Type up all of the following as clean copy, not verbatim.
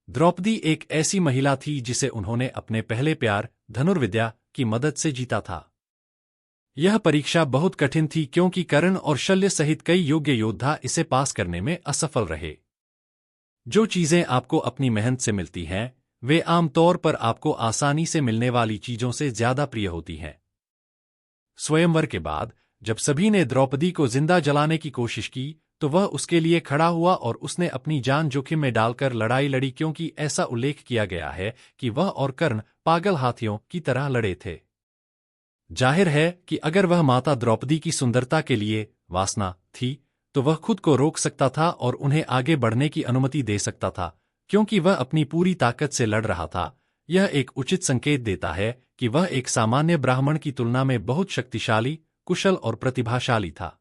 द्रौपदी एक ऐसी महिला थी जिसे उन्होंने अपने पहले प्यार धनुर्विद्या की मदद से जीता था। यह परीक्षा बहुत कठिन थी क्योंकि कर्ण और शल्य सहित कई योग्य योद्धा इसे पास करने में असफल रहे। जो चीजें आपको अपनी मेहनत से मिलती हैं, वे आमतौर पर आपको आसानी से मिलने वाली चीजों से ज्यादा प्रिय होती हैं। स्वयंवर के बाद जब सभी ने द्रौपदी को जिंदा जलाने की कोशिश की, तो वह उसके लिए खड़ा हुआ और उसने अपनी जान जोखिम में डालकर लड़ाई लड़ी, क्योंकि ऐसा उल्लेख किया गया है कि वह और कर्ण पागल हाथियों की तरह लड़े थे। जाहिर है कि अगर वह माता द्रौपदी की सुंदरता के लिए वासना थी, तो वह खुद को रोक सकता था और उन्हें आगे बढ़ने की अनुमति दे सकता था, क्योंकि वह अपनी पूरी ताकत से लड़ रहा था। यह एक उचित संकेत देता है कि वह एक सामान्य ब्राह्मण की तुलना में बहुत शक्तिशाली, कुशल और प्रतिभाशाली था।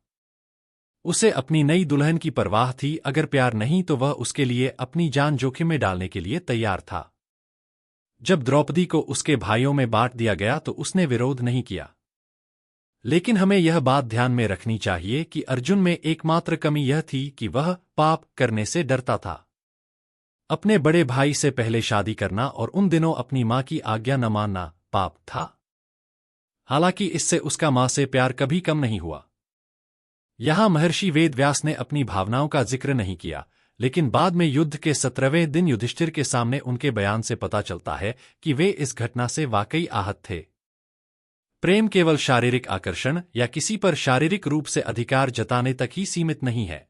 उसे अपनी नई दुल्हन की परवाह थी, अगर प्यार नहीं तो वह उसके लिए अपनी जान जोखिम में डालने के लिए तैयार था। जब द्रौपदी को उसके भाइयों में बांट दिया गया तो उसने विरोध नहीं किया। लेकिन हमें यह बात ध्यान में रखनी चाहिए कि अर्जुन में एकमात्र कमी यह थी कि वह पाप करने से डरता था। अपने बड़े भाई से पहले शादी करना और उन दिनों अपनी मां की आज्ञा न मानना पाप था। हालांकि इससे उसका मां से प्यार कभी कम नहीं हुआ। यहां महर्षि वेदव्यास ने अपनी भावनाओं का जिक्र नहीं किया, लेकिन बाद में युद्ध के 17वें दिन युधिष्ठिर के सामने उनके बयान से पता चलता है कि वे इस घटना से वाकई आहत थे। प्रेम केवल शारीरिक आकर्षण या किसी पर शारीरिक रूप से अधिकार जताने तक ही सीमित नहीं है।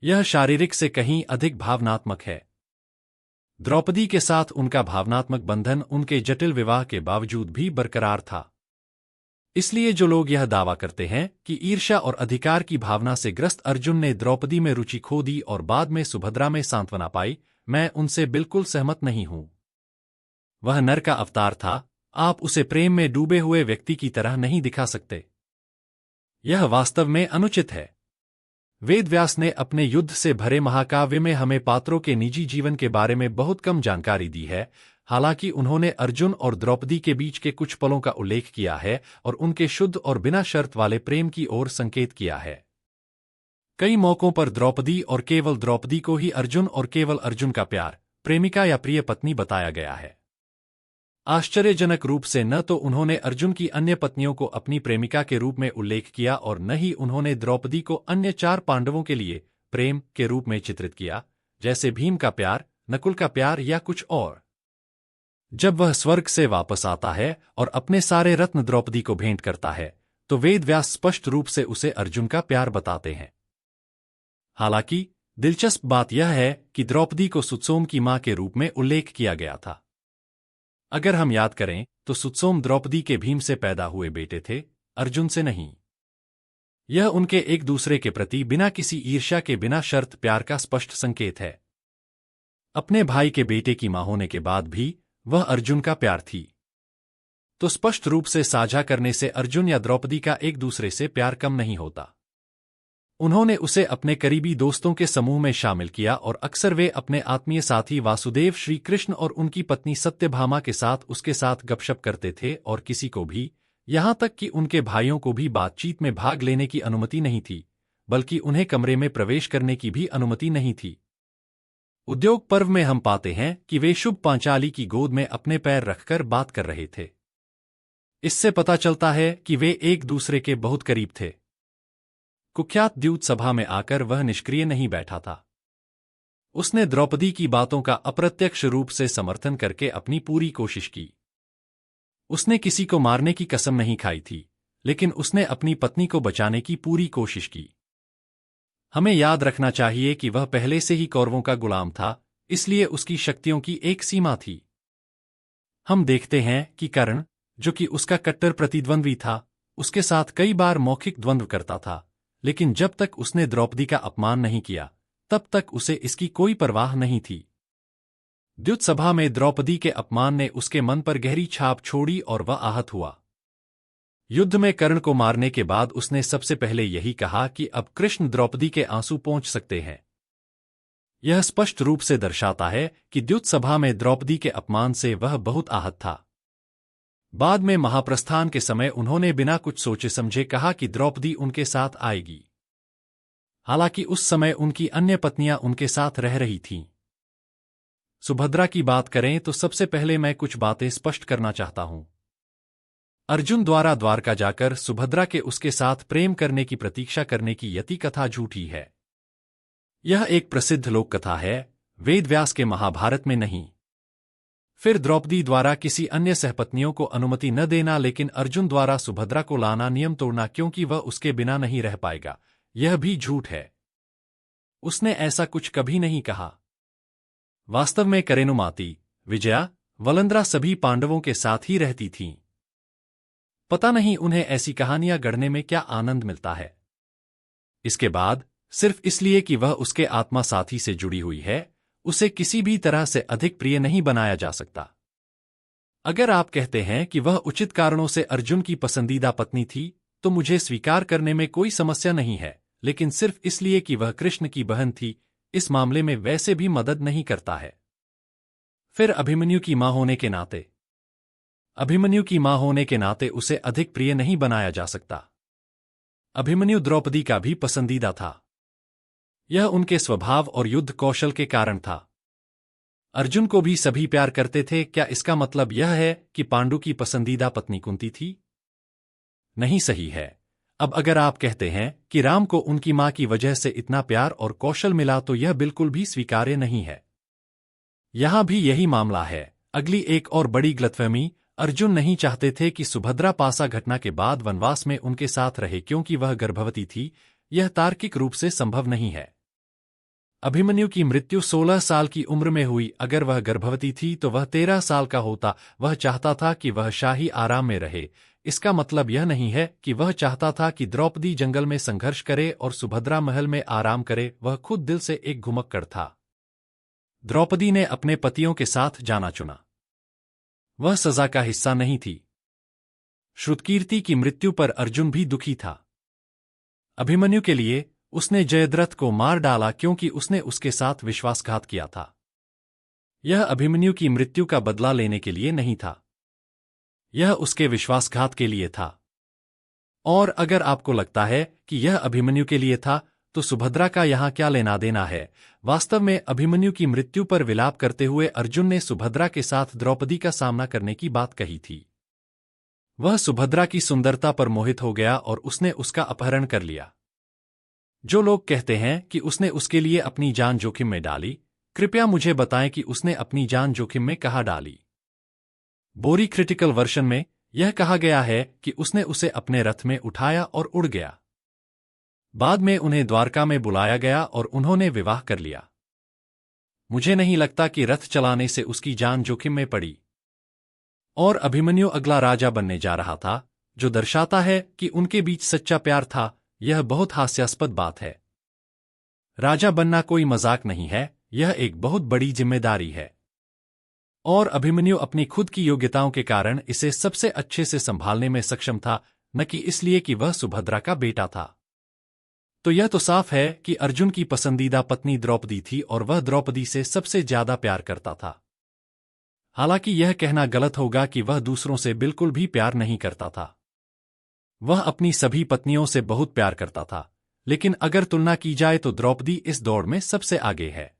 यह शारीरिक से कहीं अधिक भावनात्मक है। द्रौपदी के साथ उनका भावनात्मक बंधन उनके जटिल विवाह के बावजूद भी बरकरार था। इसलिए जो लोग यह दावा करते हैं कि ईर्ष्या और अधिकार की भावना से ग्रस्त अर्जुन ने द्रौपदी में रुचि खो दी और बाद में सुभद्रा में सांत्वना पाई, मैं उनसे बिल्कुल सहमत नहीं हूं। वह नर का अवतार था, आप उसे प्रेम में डूबे हुए व्यक्ति की तरह नहीं दिखा सकते। यह वास्तव में अनुचित है। वेदव्यास ने अपने युद्ध से भरे महाकाव्य में हमें पात्रों के निजी जीवन के बारे में बहुत कम जानकारी दी है। हालांकि उन्होंने अर्जुन और द्रौपदी के बीच के कुछ पलों का उल्लेख किया है और उनके शुद्ध और बिना शर्त वाले प्रेम की ओर संकेत किया है। कई मौकों पर द्रौपदी और केवल द्रौपदी को ही अर्जुन और केवल अर्जुन का प्यार, प्रेमिका या प्रिय पत्नी बताया गया है। आश्चर्यजनक रूप से न तो उन्होंने अर्जुन की अन्य पत्नियों को अपनी प्रेमिका के रूप में उल्लेख किया और न ही उन्होंने द्रौपदी को अन्य 4 पांडवों के लिए प्रेम के रूप में चित्रित किया, जैसे भीम का प्यार, नकुल का प्यार या कुछ और। जब वह स्वर्ग से वापस आता है और अपने सारे रत्न द्रौपदी को भेंट करता है, तो वेदव्यास स्पष्ट रूप से उसे अर्जुन का प्यार बताते हैं। हालांकि दिलचस्प बात यह है कि द्रौपदी को सुत्सोम की मां के रूप में उल्लेख किया गया था। अगर हम याद करें तो सुत्सोम द्रौपदी के भीम से पैदा हुए बेटे थे, अर्जुन से नहीं। यह उनके एक दूसरे के प्रति बिना किसी ईर्ष्या के बिना शर्त प्यार का स्पष्ट संकेत है। अपने भाई के बेटे की मां होने के बाद भी वह अर्जुन का प्यार थी, तो स्पष्ट रूप से साझा करने से अर्जुन या द्रौपदी का एक दूसरे से प्यार कम नहीं होता। उन्होंने उसे अपने करीबी दोस्तों के समूह में शामिल किया और अक्सर वे अपने आत्मीय साथी वासुदेव, श्री कृष्ण और उनकी पत्नी सत्यभामा के साथ उसके साथ गपशप करते थे और किसी को भी, यहां तक कि उनके भाइयों को भी बातचीत में भाग लेने की अनुमति नहीं थी, बल्कि उन्हें कमरे में प्रवेश करने की भी अनुमति नहीं थी। उद्योग पर्व में हम पाते हैं कि वे शुभ पांचाली की गोद में अपने पैर रखकर बात कर रहे थे। इससे पता चलता है कि वे एक दूसरे के बहुत करीब थे। कुख्यात द्यूत सभा में आकर वह निष्क्रिय नहीं बैठा था। उसने द्रौपदी की बातों का अप्रत्यक्ष रूप से समर्थन करके अपनी पूरी कोशिश की। उसने किसी को मारने की कसम नहीं खाई थी, लेकिन उसने अपनी पत्नी को बचाने की पूरी कोशिश की। हमें याद रखना चाहिए कि वह पहले से ही कौरवों का गुलाम था, इसलिए उसकी शक्तियों की एक सीमा थी। हम देखते हैं कि कर्ण, जो कि उसका कट्टर प्रतिद्वंद्वी था, उसके साथ कई बार मौखिक द्वंद्व करता था, लेकिन जब तक उसने द्रौपदी का अपमान नहीं किया, तब तक उसे इसकी कोई परवाह नहीं थी। द्युत सभा में द्रौपदी के अपमान ने उसके मन पर गहरी छाप छोड़ी और वह आहत हुआ। युद्ध में कर्ण को मारने के बाद उसने सबसे पहले यही कहा कि अब कृष्ण द्रौपदी के आंसू पोंछ सकते हैं। यह स्पष्ट रूप से दर्शाता है कि द्युत सभा में द्रौपदी के अपमान से वह बहुत आहत था। बाद में महाप्रस्थान के समय उन्होंने बिना कुछ सोचे समझे कहा कि द्रौपदी उनके साथ आएगी। हालांकि उस समय उनकी अन्य पत्नियां उनके साथ रह रही थीं। सुभद्रा की बात करें तो सबसे पहले मैं कुछ बातें स्पष्ट करना चाहता हूं। अर्जुन द्वारा द्वारका जाकर सुभद्रा के उसके साथ प्रेम करने की प्रतीक्षा करने की यति कथा झूठी है। यह एक प्रसिद्ध लोक कथा है, वेद व्यास के महाभारत में नहीं। फिर द्रौपदी द्वारा किसी अन्य सहपत्नियों को अनुमति न देना, लेकिन अर्जुन द्वारा सुभद्रा को लाना नियम तोड़ना क्योंकि वह उसके बिना नहीं रह पाएगा, यह भी झूठ है। उसने ऐसा कुछ कभी नहीं कहा। वास्तव में करेनुमाती, विजया, वलंद्रा सभी पांडवों के साथ ही रहती थीं। पता नहीं उन्हें ऐसी कहानियां गढ़ने में क्या आनंद मिलता है। इसके बाद सिर्फ इसलिए कि वह उसके आत्मा साथी से जुड़ी हुई है, उसे किसी भी तरह से अधिक प्रिय नहीं बनाया जा सकता। अगर आप कहते हैं कि वह उचित कारणों से अर्जुन की पसंदीदा पत्नी थी, तो मुझे स्वीकार करने में कोई समस्या नहीं है, लेकिन सिर्फ इसलिए कि वह कृष्ण की बहन थी, इस मामले में वैसे भी मदद नहीं करता है। फिर अभिमन्यु की मां होने के नाते उसे अधिक प्रिय नहीं बनाया जा सकता। अभिमन्यु द्रौपदी का भी पसंदीदा था। यह उनके स्वभाव और युद्ध कौशल के कारण था। अर्जुन को भी सभी प्यार करते थे। क्या इसका मतलब यह है कि पांडु की पसंदीदा पत्नी कुंती थी? नहीं, सही है। अब अगर आप कहते हैं कि राम को उनकी मां की वजह से इतना प्यार और कौशल मिला, तो यह बिल्कुल भी स्वीकार्य नहीं है। यहां भी यही मामला है। अगली एक और बड़ी गलतफहमी, अर्जुन नहीं चाहते थे कि सुभद्रा पासा घटना के बाद वनवास में उनके साथ रहे क्योंकि वह गर्भवती थी। यह तार्किक रूप से संभव नहीं है। अभिमन्यु की मृत्यु 16 साल की उम्र में हुई। अगर वह गर्भवती थी तो वह 13 साल का होता। वह चाहता था कि वह शाही आराम में रहे। इसका मतलब यह नहीं है कि वह चाहता था कि द्रौपदी जंगल में संघर्ष करे और सुभद्रा महल में आराम करे। वह खुद दिल से एक घुमक्कड़ था। द्रौपदी ने अपने पतियों के साथ जाना चुना। वह सजा का हिस्सा नहीं थी। श्रुतकीर्ति की मृत्यु पर अर्जुन भी दुखी था। अभिमन्यु के लिए उसने जयद्रथ को मार डाला क्योंकि उसने उसके साथ विश्वासघात किया था। यह अभिमन्यु की मृत्यु का बदला लेने के लिए नहीं था, यह उसके विश्वासघात के लिए था। और अगर आपको लगता है कि यह अभिमन्यु के लिए था, तो सुभद्रा का यहां क्या लेना देना है? वास्तव में अभिमन्यु की मृत्यु पर विलाप करते हुए अर्जुन ने सुभद्रा के साथ द्रौपदी का सामना करने की बात कही थी। वह सुभद्रा की सुंदरता पर मोहित हो गया और उसने उसका अपहरण कर लिया। जो लोग कहते हैं कि उसने उसके लिए अपनी जान जोखिम में डाली, कृपया मुझे बताएं कि उसने अपनी जान जोखिम में कहाँ डाली। बोरी क्रिटिकल वर्शन में यह कहा गया है कि उसने उसे अपने रथ में उठाया और उड़ गया। बाद में उन्हें द्वारका में बुलाया गया और उन्होंने विवाह कर लिया। मुझे नहीं लगता कि रथ चलाने से उसकी जान जोखिम में पड़ी। और अभिमन्यु अगला राजा बनने जा रहा था, जो दर्शाता है कि उनके बीच सच्चा प्यार था। यह बहुत हास्यास्पद बात है। राजा बनना कोई मजाक नहीं है, यह एक बहुत बड़ी जिम्मेदारी है। और अभिमन्यु अपनी खुद की योग्यताओं के कारण इसे सबसे अच्छे से संभालने में सक्षम था, न कि इसलिए कि वह सुभद्रा का बेटा था। तो यह तो साफ है कि अर्जुन की पसंदीदा पत्नी द्रौपदी थी और वह द्रौपदी से सबसे ज्यादा प्यार करता था। हालांकि यह कहना गलत होगा कि वह दूसरों से बिल्कुल भी प्यार नहीं करता था। वह अपनी सभी पत्नियों से बहुत प्यार करता था, लेकिन अगर तुलना की जाए तो द्रौपदी इस दौड़ में सबसे आगे है।